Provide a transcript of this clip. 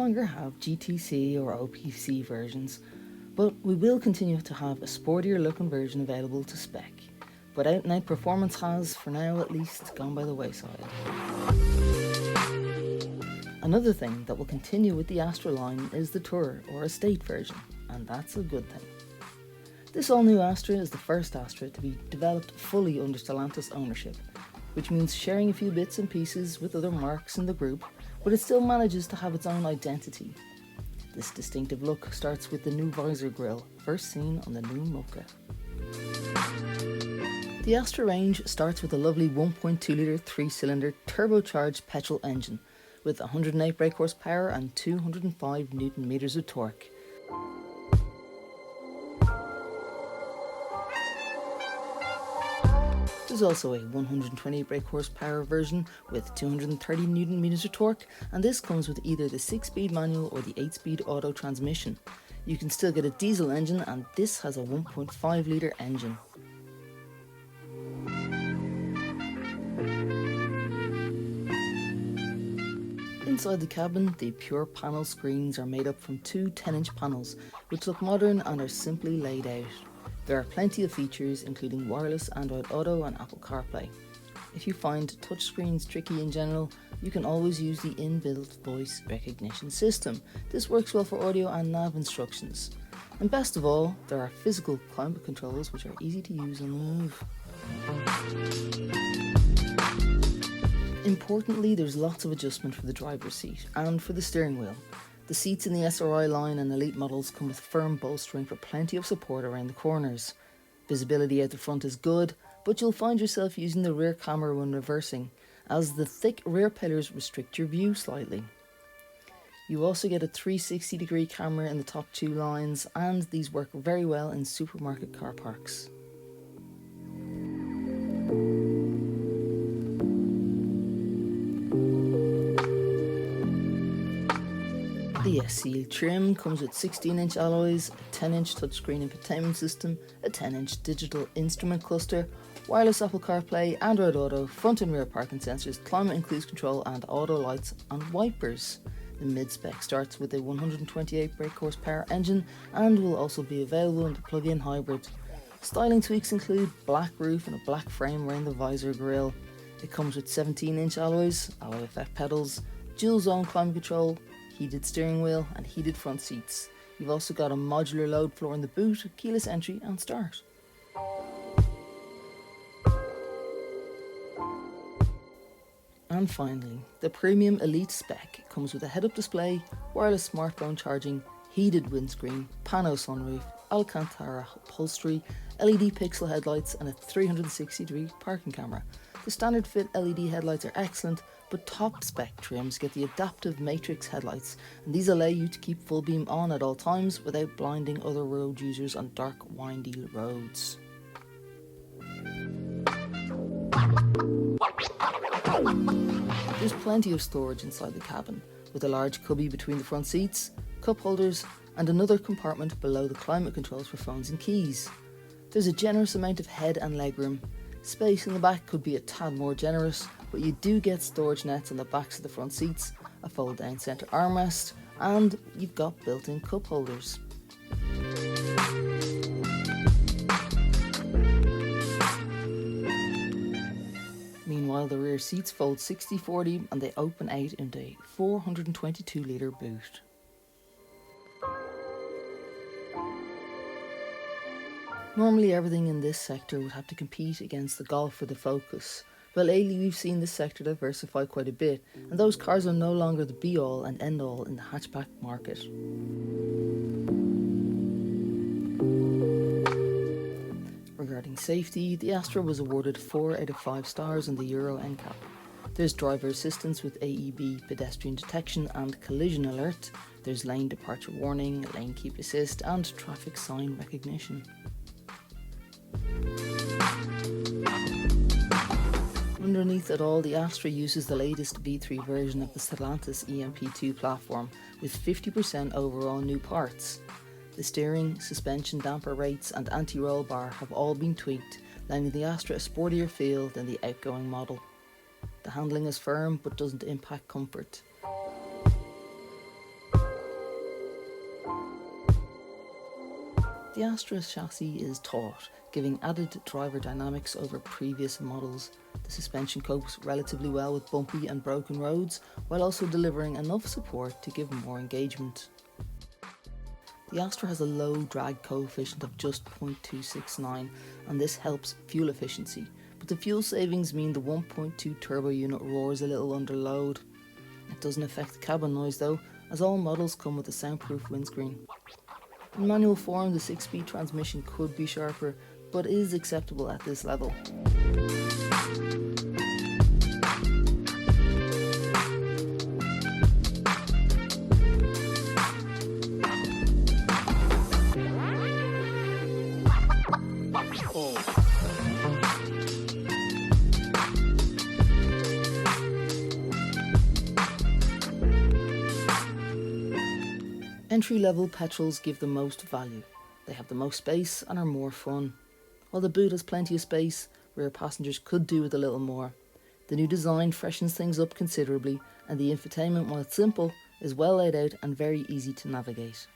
longer have GTC or OPC versions, but we will continue to have a sportier looking version available to spec. But out-and-out performance has, for now at least, gone by the wayside. Another thing that will continue with the Astra line is the Tour or Estate version, and that's a good thing. This all-new Astra is the first Astra to be developed fully under Stellantis ownership, which means sharing a few bits and pieces with other marques in the group, but it still manages to have its own identity. This distinctive look starts with the new visor grille, first seen on the new Mocha. The Astra range starts with a lovely 1.2 litre 3-cylinder turbocharged petrol engine with 108 brake horsepower and 205 Newton meters of torque. There's also a 120 brake horsepower version with 230 Newton meters of torque, and this comes with either the 6-speed manual or the 8-speed auto transmission. You can still get a diesel engine, and this has a 1.5 litre engine. Inside the cabin, the pure panel screens are made up from two 10-inch panels, which look modern and are simply laid out. There are plenty of features, including wireless Android Auto and Apple CarPlay. If you find touchscreens tricky in general, you can always use the inbuilt voice recognition system. This works well for audio and nav instructions. And best of all, there are physical climate controls which are easy to use on the move. Importantly, there's lots of adjustment for the driver's seat and for the steering wheel. The seats in the SRI line and Elite models come with firm bolstering for plenty of support around the corners. Visibility out the front is good, but you'll find yourself using the rear camera when reversing, as the thick rear pillars restrict your view slightly. You also get a 360-degree camera in the top two lines, and these work very well in supermarket car parks. The SE trim comes with 16-inch alloys, a 10-inch touchscreen infotainment system, a 10-inch digital instrument cluster, wireless Apple CarPlay, Android Auto, front and rear parking sensors, climate and cruise control and auto lights and wipers. The mid-spec starts with a 128 brake horsepower engine and will also be available in the plug-in hybrid. Styling tweaks include black roof and a black frame around the visor grille. It comes with 17-inch alloys, alloy effect pedals, dual zone climate control, heated steering wheel and heated front seats. You've also got a modular load floor in the boot, keyless entry and start. And finally, the premium Elite spec comes with a head-up display, wireless smartphone charging, heated windscreen, pano sunroof, Alcantara upholstery, LED pixel headlights and a 360-degree parking camera. The standard fit LED headlights are excellent, but top spec trims get the adaptive matrix headlights, and these allow you to keep full beam on at all times without blinding other road users on dark, windy roads. There's plenty of storage inside the cabin, with a large cubby between the front seats, cup holders, and another compartment below the climate controls for phones and keys. There's a generous amount of head and legroom. Space in the back could be a tad more generous, but you do get storage nets on the backs of the front seats, a fold-down centre armrest, and you've got built-in cup holders. Meanwhile, the rear seats fold 60-40 and they open out into a 422 litre boot. Normally everything in this sector would have to compete against the Golf or the Focus, but lately we've seen this sector diversify quite a bit, and those cars are no longer the be-all and end-all in the hatchback market. Regarding safety, the Astra was awarded 4 out of 5 stars in the Euro NCAP. There's driver assistance with AEB pedestrian detection and collision alert, there's lane departure warning, lane keep assist and traffic sign recognition. Underneath it all, the Astra uses the latest V3 version of the Stellantis EMP2 platform with 50% overall new parts. The steering, suspension damper rates and anti-roll bar have all been tweaked, lending the Astra a sportier feel than the outgoing model. The handling is firm but doesn't impact comfort. The Astra chassis is taut, giving added driver dynamics over previous models. The suspension copes relatively well with bumpy and broken roads, while also delivering enough support to give more engagement. The Astra has a low drag coefficient of just 0.269, and this helps fuel efficiency, but the fuel savings mean the 1.2 turbo unit roars a little under load. It doesn't affect the cabin noise though, as all models come with a soundproof windscreen. In manual form, the 6-speed transmission could be sharper, but is acceptable at this level. Entry-level petrols give the most value. They have the most space and are more fun. While the boot has plenty of space, rear passengers could do with a little more. The new design freshens things up considerably, and the infotainment, while simple, is well laid out and very easy to navigate.